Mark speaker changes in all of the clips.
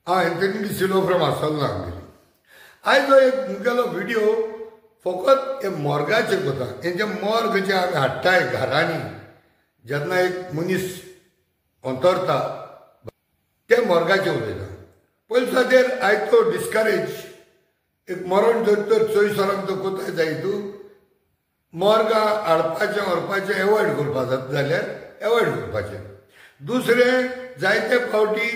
Speaker 1: हाँ, Anthony de Silva from आसोल आमगेली. आयज एक मुगेलो व्हिडिओ फकत हे मॉर्गाचे कोता. हेंचे मॉर्ग जे आमी हाडटाय घरांनी जेन्ना एक मनीस अंतरता ते मॉर्गाचे उलयता. पयलीं सुद्दां आयज तो डिस्करेज एक मरण जर तर चोय सरांक तो कोताय जाय तूं मॉर्गां हाडपाचें व्हरपाचें एवॉयड करपा जाता जाल्यार एवॉयड करपाचें. दुसरें जायते फावटी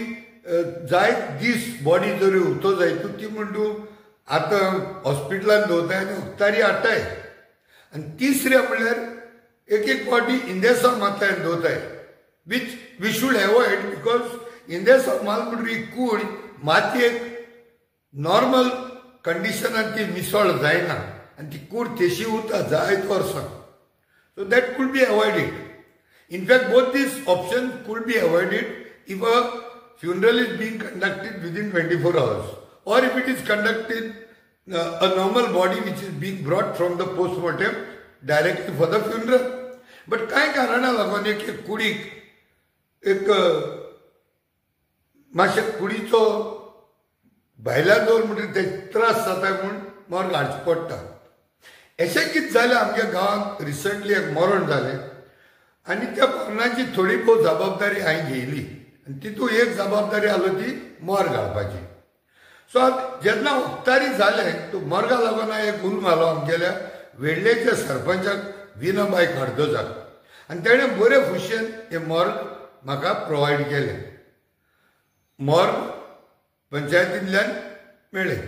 Speaker 1: जायत दीस बॉडी जरी उरतो जाय तूं ती म्हण तूं आतां हॉस्पिटलांत दवरताय आनी उक्तारी हाडटाय. आनी तिसरें म्हणल्यार एक एक फावटी इंदेसां मारताय आनी दवरताय वीच वी शूड एवॉयड बिकॉज इंदेसां माल म्हणटरी कूड मातयेक नॉर्मल कंडिशनान ती मिसळ जायना आनी ती कूड तेशी उरता जायत वर्सां. So that could be avoided. In fact, both these options could be avoided if a funeral is being conducted within 24 hours or if it is conducted a normal body which is being brought from the post-mortem directly for the funeral. But काय कारणां लागून एक कुडीक एक मातशे कुडीचो भायल्या दवर म्हणटा ते त्रास जाता म्हूण मॉर्ग हाडचें पडटा. अशें कितें जालें आमच्या गांवांत रिसंटली एक मरण जालें आनी त्या मरणाची थोडी बहुत जबाबदारी हांवें घेयली आनी तितूंत एक जबाबदारी आसली ती मॉर्ग हाडपाची. सो जेन्ना उक्तारी जालें तो मॉर्गा लागून हांवें एक उलो घालो आमगेल्या वेळ्ळेच्या सरपंचाक विनाबाई कार्दोजाक आनी तेणें बरे खुशेन हे मॉर्ग म्हाका प्रोवायड केलें. मॉर्ग पंचायतींतल्यान मेळ्ळें.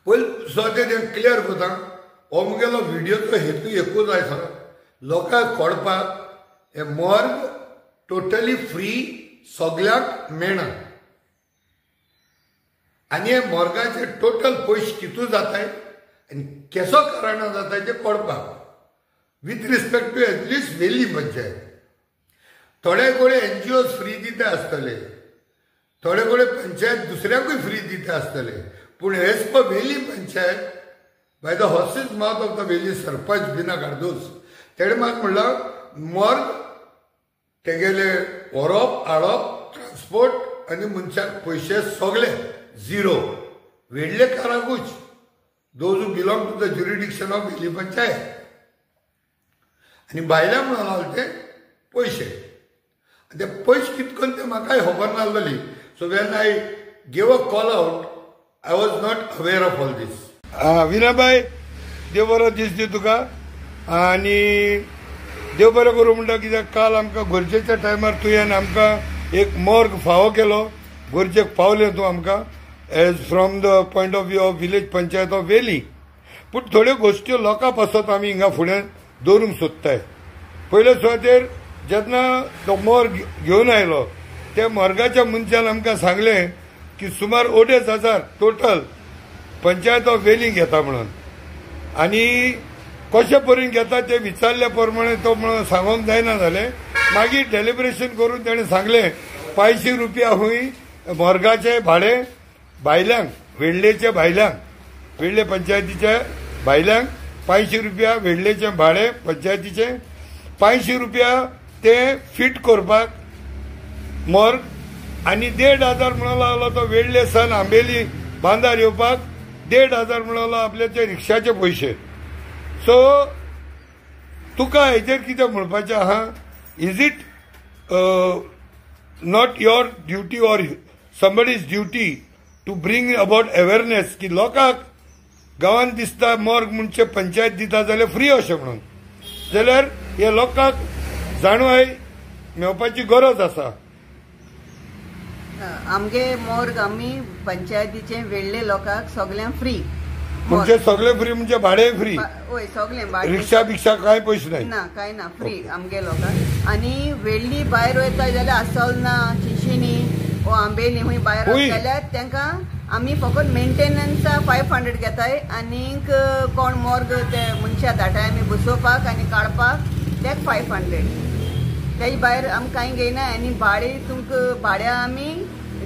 Speaker 1: पयलीं सुद्दां तें क्लियर कोता हो मुगेलो व्हिडियोचो हेतू एकूच आसा लोकांक कळपाक हे मॉर्ग टोटली फ्री सगळ्यांक मेळना आनी हे मॉर्गाचे टोटल पयशे कितू जाताय आनी केसो कारणां जाताय ते कळपाक वीथ रिस्पेक्ट टू एटलिस्ट वेली पंचायत. थोडे कोडे NGOs फ्री दिता आसतले, थोडे कोडे पंचायत दुसऱ्याकूय फ्री दिता आसतले, पूण as per Velim panchayat by the horse's mouth of the Velim sarpanch Bina Cardozo तेणें म्हाका म्हणलां मॉर्ग तेगेले व्हरप हाडप ट्रान्सपोर्ट आनी मनशाक पयशे सगळे झिरो वेळ्ळेकाराकूच those who belong to the jurisdiction of Velim panchayat आनी भायल्या म्हणून लागले ते पयशे. ते पयशे कितें करून ते म्हाकाय खबर नासलेली. So when I gave a call out I was not aware of all this. विनाबाई देव बरो दीस दी तुका आनी देव बरें करूं म्हणटा कित्याक काल आमकां गरजेच्या टायमार तुवें आमकां एक मॉर्ग फावो केलो. गरजेक पावलें तूं आमकां as from the point of view of village panchayat of Velim. पूण थोड्यो गोश्ट्यो लोकां पासत आमी हिंगा फुडें दवरूंक सोदताय. पयले सुवातेर जेन्ना तो मॉर्ग घेवन आयलो त्या मॉर्गाच्या मनशान आमकां सांगलें की सुमार 2,500 टोटल पंचायत ऑफ वेली घेता म्हणून आनी कशें परीन घेता ते विचारल्या प्रमाणे तो म्हणून सांगोंक जायना जालें. मागीर डेलिब्रेशन करून तेणें सांगलें 500 रुपया हूंय मॉर्गाचें भाडें भायल्यांक वेळ्ळेच्या भायल्यांक वेळ्ळे पंचायतीच्या भायल्यांक 500 रुपया वेळ्ळेचें भाडें पंचायतीचें 500 रुपया ते फिट करपाक मॉर्ग आनी 1,500 म्हणून लागलो तो वेळ्ळे सन आंबेली बांदार येवपाक 1,500 म्हणून लागलो आपले ते रिक्षाचे पयशे. सो तुका हेजेर कितें म्हणपाचें आहा? Is it not your duty or somebody's duty to bring about awareness की लोकांक गांवांत दिसता मॉर्ग म्हणजे पंचायत दिता जाल्यार फ्री अशें म्हणून जाल्यार हे लोकांक जाणवाय मेळपाची गरज आसा.
Speaker 2: आमगे मॉर्ग आमी पंचायतीचे वेळ्ळे लोकांक सगळ्यांक फ्री
Speaker 1: म्हणजे सगळे फ्री म्हणजे भाडे फ्री
Speaker 2: होय सगळे
Speaker 1: रिक्षा बिक्षा काय पयशे नाही
Speaker 2: ना काय ना फ्री आमगे लोकांक. आनी वेळ्ळी भायर वयता जाल्यार आसोल ना चिशिनी ओ आंबेली हूंय भायर जाल्यार तांकां आमी फकत मेंटेनन्सा 500 घेताय आनीक कोण मॉर्ग ते मनशा धाडटाय आमी बसोवपाक आनी काडपाक तेक 500. तेजे भायर आमी कांय घेयना आनी भाडें तुमकां भाड्या आमी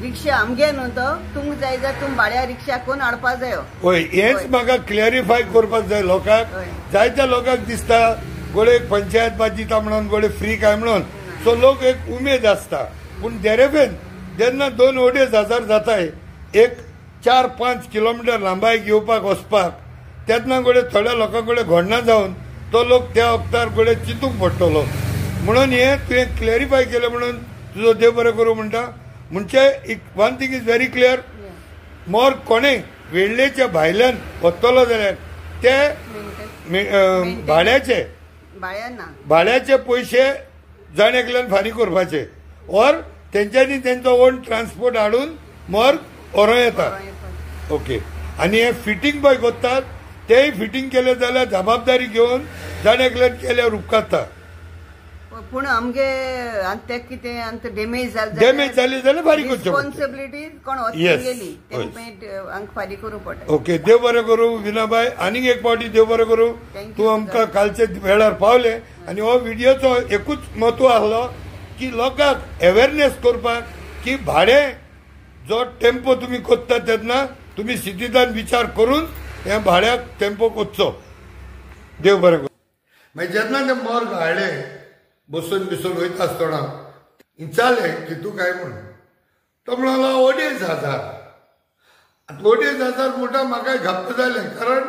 Speaker 2: रिक्षा आमगे न्हू तो तुमकां जाय जाल्यार तुम भाड्या रिक्षा करून हाडपाक जायो.
Speaker 1: होय हेच म्हाका क्लॅरिफाय करपाक जाय लोकांक. जायत्या लोकांक दिसता गोडे पंचायत बाज दिता म्हणून गोडे फ्री काय म्हणून सो लोक एक उमेद आसता पूण देरेफेन जेन्ना 2,00,000 जाताय एक 4-5 किलोमिटर लांबायक येवपाक वचपाक, तेन्ना गोडे थोड्या लोकां कडेन घोडना जावन तो लोक त्या वक्तार गोडे चिंतूंक पडटलो. म्हणून हे तुवें क्लॅरिफाय केलें म्हणून तुजो देव बरें करूं म्हणटा. म्हणजे one thing is very clear, मोर कोणें वेळ्ळेच्या भायल्यान वतलो जाल्यार ते भाड्याचे पयशे जाण एकल्यान फारीक करपाचे, ऑर तेंच्यांनी तेंचो ओन ट्रान्सपोर्ट हाडून मोर व्हरों येता. ओके. आनी हे फिटींग पळय करतात तेय फिटींग केले जाल्यार जबाबदारी घेवन जाण एकल्यान केल्यार उपकारता.
Speaker 2: पूण आमगे ते कितें डॅमेज
Speaker 1: जाली जाल्यार फारीक करचें
Speaker 2: रिस्पॉन्सिबिलिटी कोण गेली फारीक करूं पडटा.
Speaker 1: ओके. देव बरें करूं विनाबाई. आनीक एक फावटी देव बरें करूं. तूं आमकां कालचे वेळार पावले आनी हो व्हिडिओचो एकूच म्हत्व आसलो की लोकांक अवेरनेस करपाक की भाडें जो टेम्पो तुमी कोत्ता तेन्ना तुमी सिटींतल्यान विचार करून हे भाड्याक टेम्पो कोचचो. देव बरें करूं. मागीर जेन्ना ते मोर्ग हाडले बसून वयता आसतना विचारलें की तूं काय म्हूण. तो म्हणलो 2,500. 2,500 म्हणटा म्हाका घप्प जालें, कारण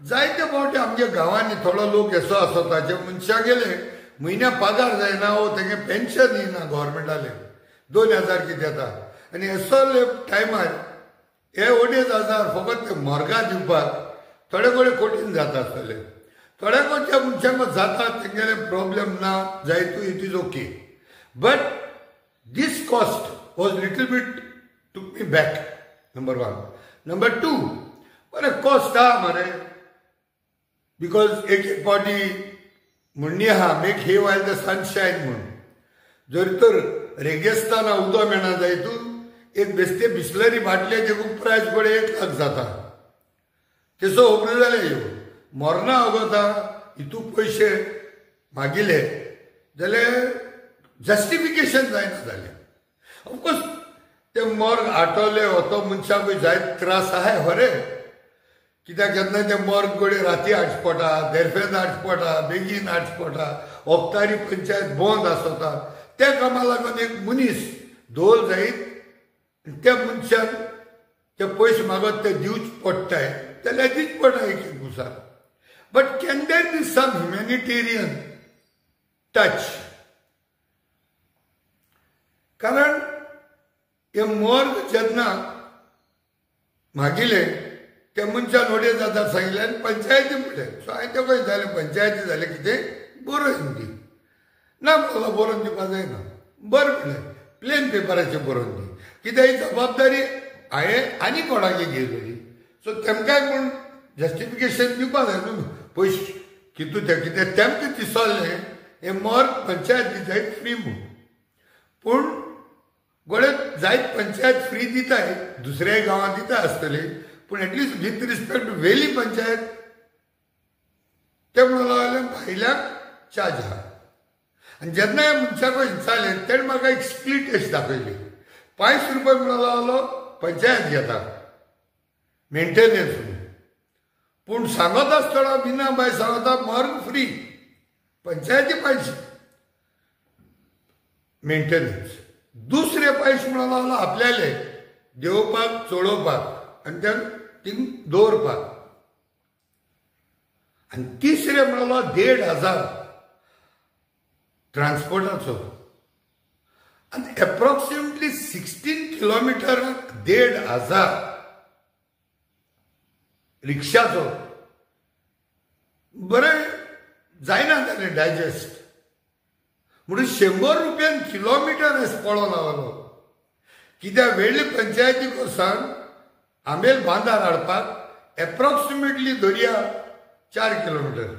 Speaker 1: जायते फावटी आमच्या गांवांनी थोडो लोक असो आसता जे मनशां गेले म्हयन्या पगार जायना वो तेंगे पेन्शन येना गव्हर्मेंटाले 2,000 कितें येता. आनी असले टायमार हे 2,500 फकत ते मोर्गां दिवपाक थोडे कडेन कठीण जाता आसतले. थोड्या खंयच्या मनशांक जाता तेंगेले प्रॉब्लेम ना जायतू it is okay. But this cost was little bit took me back. Number 1. Number 2, बरें कॉस्ट आहा मरे, बिकॉज एक फावटी म्हणणी आहा मेक हे वायल द सनशायन म्हणून. जर तर रेगिस्ताना उदो मेळना जायतू एक बेश्टे बिस्लरी बाटल्याचे खूब प्रायस पडे 1 लाख जाता. तेसो खबर जालें ह्यो मोरना अगोता हितू पयशे मागिले जाल्यार जस्टिफिकेशन जायना जालें. ऑफकोर्स ते मोर्ग आटोले वतो मनशाकूय जायत त्रास आहाय खरे, कित्याक केन्ना ते मोर्ग कडेन राती हाडचे पडटा, देरफेद हाडचे पडटा, बेगीन हाडचे पडटा, वखदारी पंचायत बंद आसता. त्या कामा लागून एक मनीस धोल जायत त्या मनशाक ते पयशे मागत ते दिवचे पडटाय जाल्यार दिवचे पडटा एक दिवसाक. But can there be some humanitarian touch? कारण हे मोर्ग जेन्ना मागिले त्या मनशान 2,500 सांगिल्ले आनी पंचायती म्हणलें. सो हांवें तें कशें जालें पंचायती जालें कितें बरोवन दी. ना म्हणलो बरोवन दिवपा जायना. बरें म्हणलें प्लेन पेपराचेर बरोवन दी. कित्याक ही जबाबदारी हांवें आनी कोणागे घेतली. सो तेमकांय म्हूण जस्टिफिकेशन दिवपा जाय न्हू पयशे कितू ते कितें तेमकां दिसोलें हे मोर्ग पंचायत दिताय फ्री म्हूण. पूण गोडे जायत पंचायत फ्री दिताय, दुसऱ्याय गांवांत दिता आसतली, पूण एटलिस्ट विथ रिस्पेक्ट टू वेली पंचायत ते म्हणून लागलें भायल्याक चार्ज आहा. आनी जेन्ना ह्या मनशाक विचारलें तेणें म्हाका एक स्प्लीट अशी दाखयली. 500 रुपया म्हणून लागलो पंचायत घेता मेंटेनन्स म्हणून. पूण सांगत आसतना बिना बाय सांगता मोर्ग फ्री, पंचायती पयशे मेंटेनन्स. दुसरे पयशे म्हणून लागलो आपल्याले देवपाक चोडोवपाक आनी त्या थिंग दवरपाक. आनी तिसरे म्हणलो 1,500 ट्रान्सपोर्टाचो. आनी एप्रॉक्सिमेटली 16 किलोमिटराक 1,500 रिक्षाचो. बरें जायना जालें डायजेस्ट म्हणून 100 रुपयान किलोमिटर पळोवन लागलो. कित्याक वेळ्ळे पंचायती कोसान आंबेल बांदार हाडपाक एप्रॉक्सिमेटली धरया 4 किलोमिटर.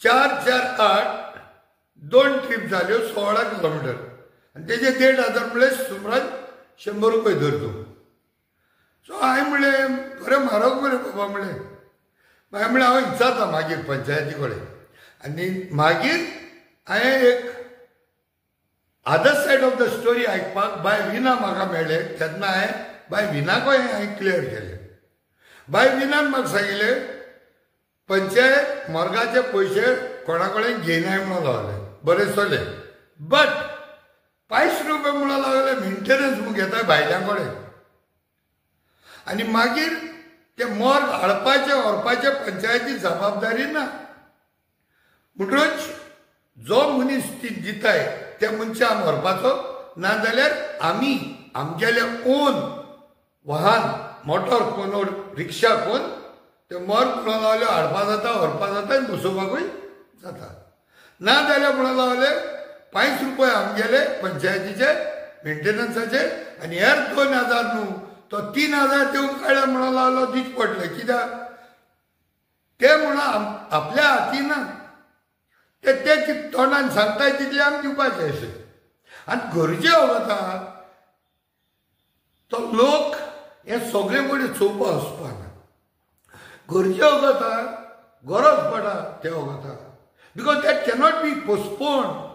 Speaker 1: 4 4 8 2 ट्रीप जाल्यो 16 किलोमिटर. आनी तेजे 1,500 म्हणल्यार सुमार 100 रुपया धरतो. सो हांवें म्हणलें बरें म्हारग मरे बाबा म्हणलें. हांवें म्हणलें हांव विचारता मागीर पंचायती कडेन. आनी मागीर हांवें एक other said of the story आयकपाक बाय विना म्हाका मेळ्ळें. तेन्ना हांवें बाय विनाकूय हांवें क्लियर केलें. बाय विनान म्हाका सांगिल्लें पंचायत मोर्गाचे पयशे कोणा कडेन घेयनाय म्हणून लागलें. बरें चलें. बट 500 मेंटेनन्स म्हूण घेता भायल्यां कडेन आनी मागीर ते मॉर्ग हाडपाचे व्हरपाचे पंचायती जबाबदारी ना. म्हणटच जो मनीस ती दिताय त्या मनशाक व्हरपाचो नाजाल्यार आमी आमगेले ओन वाहन मोटर कोण रिक्षा कोण ते मॉर्ग म्हणून लावले हाडपा जाता व्हरपा जाता आनी बसोवपाकूय जाता. नाजाल्यार म्हणून लावले 5 रुपया आमगेले पंचायतीचे मेंटेनन्साचे आनी हेर 2000 न्हू तो 3000 दिवंक काडल्या म्हणून लावलो दीत पडले. कित्याक ते म्हणून आपल्या हाती ना ते तोंडान सांगताय तितले आमी दिवपाचे अशें. आनी गरजे वता तो लोक हे सगळे कडेन चोवपा वचपाना. गरजे वता गरज पडा ते वता because that cannot be postponed.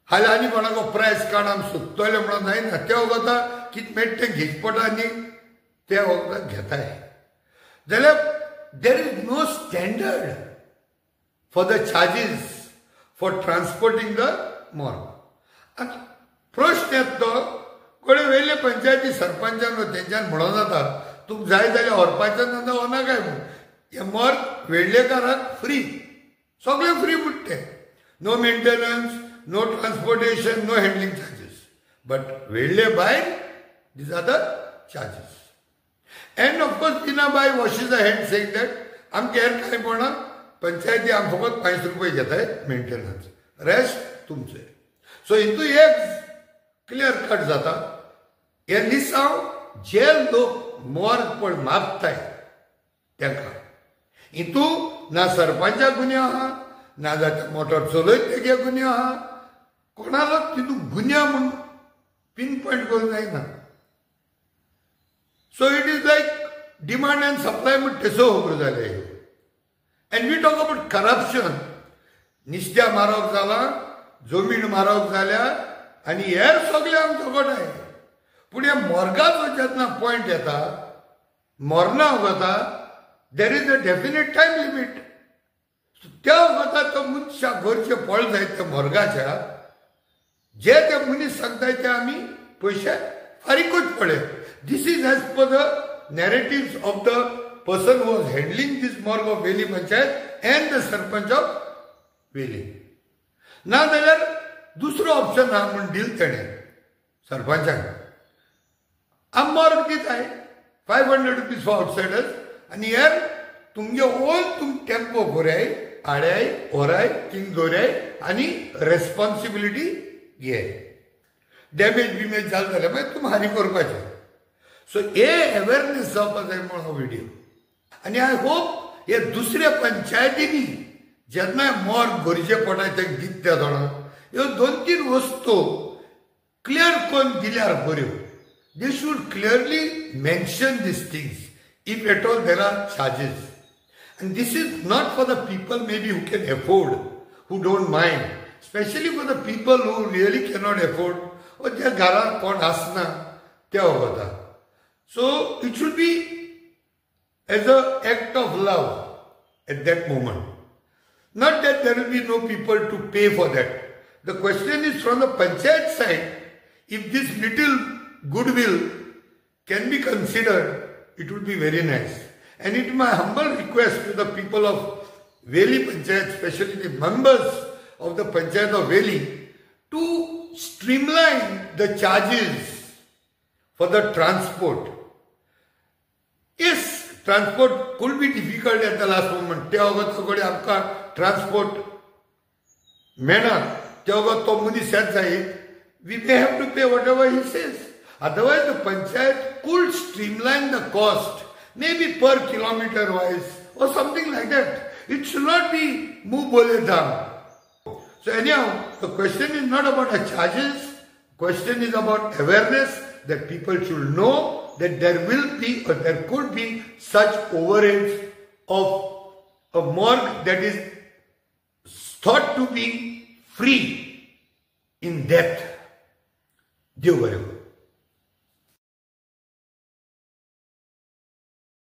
Speaker 1: हाल्या आनी कोणाको प्रायस काड आमी सोदतले म्हणून जायना. ते वगता कितें मेळटा तें घेवच पडटा आनी ते वगता घेताय. जाल्यार there is no standard for the charges for transporting the morgue. आनी प्रश्न येता तो कोणे वेगळे पंचायती सरपंचान तेंच्यान म्हणून जाता तुका जाय जाल्यार व्हरपाचें ना जाल्यार नाकाय म्हूण. हे मॉर्ग वेळ्ळेकाराक फ्री सगळे फ्री म्हणटे. No maintenance, no transportation, no handling charges. But वेळ्ळे भायर these are the charges. And of course Pinabai washes her hands saying that आमचे हेर कांय पडना पंचायती आम फकत 5 रुपये घेताय मेंटेनन्स रेस्ट तुमचे. सो हितू एक क्लियर कट जाता हे निसांव जे लोक मॉर्ग पण मागताय तांकां हितू ना सरपंचाक गुन्यो आहा ना जाता मोटर चलयत तेगे गुन्यो आहा. कोणालो तितू गुन्यो म्हूण पिन पॉयंट करूंक जायना. So it is like demand and supply म्हूण तेसो खबर जाले. And we talk about corruption. निश्त्या मारप जाला, जमीन मारप जाल्या आनी हेर सगळे आमचे घोटाय. पूण ह्या मॉर्गाचो जेन्ना पॉयंट येता मरना वता there is a definite time limit. त्या वता तो मनशा घरचे पळ जाय त्या मॉर्गाच्या जे ते मनीस सांगताय ते आमी पयशे फारीकूच पडे. This is as per the narratives of the person who was handling this morgue of Veli Panchayat and the Sarpanch of Veli. ना जाल्यार दुसरो ऑप्शन हा म्हूण दिल तेणें सरपंचाक. आम मॉर्ग दिताय 500 रुपीज फॉर आउटसायडर्स आनी हेर तुमगे ओन तुम टेम्पो भराय हाड्याय व्हराय थिंग दवराय आनी रेस्पॉन्सिबिलिटी घे. डॅमेज बिमेज जालें जाल्यार मागीर तुम हारी करपाचें. सो हे अवेरनेस जावपा जाय म्हणून हो व्हिडिओ. आनी आय होप हे दुसऱ्या पंचायतींनी जेन्ना मॉर्ग गरजे पडटा तें दिता त्या जाणां ह्यो 2-3 वस्तू क्लियर करून दिल्यार बऱ्यो. They should clearly mention these things if at all there are charges. आनी this is not for the people may be who can afford who don't mind specially for the people who really cannot afford वा ज्या घरांत कोण आसना ते वता. So it should be as an act of love at that moment. Not that there will be no people to pay for that. The question is from the panchayat side, if this little goodwill can be considered, it would be very nice. And it is my humble request to the people of Veli Panchayat, especially the members of the Panchayat of Veli, to streamline the charges for the transport. Yes, transport could be difficult at the last moment. ते वगत कडेन आमकां transport मेळना ते वगत तो मनीस येत जायत we may have to pay whatever he says. Otherwise the panchayat could streamline the cost maybe per kilometer wise or something like that. It should not be muh bole dam. So anyhow, the question is not about the charges. Question is about awareness that people should know that there will be or there could be such overheads of a morgue that is thought to be free in death. Dev Bhare.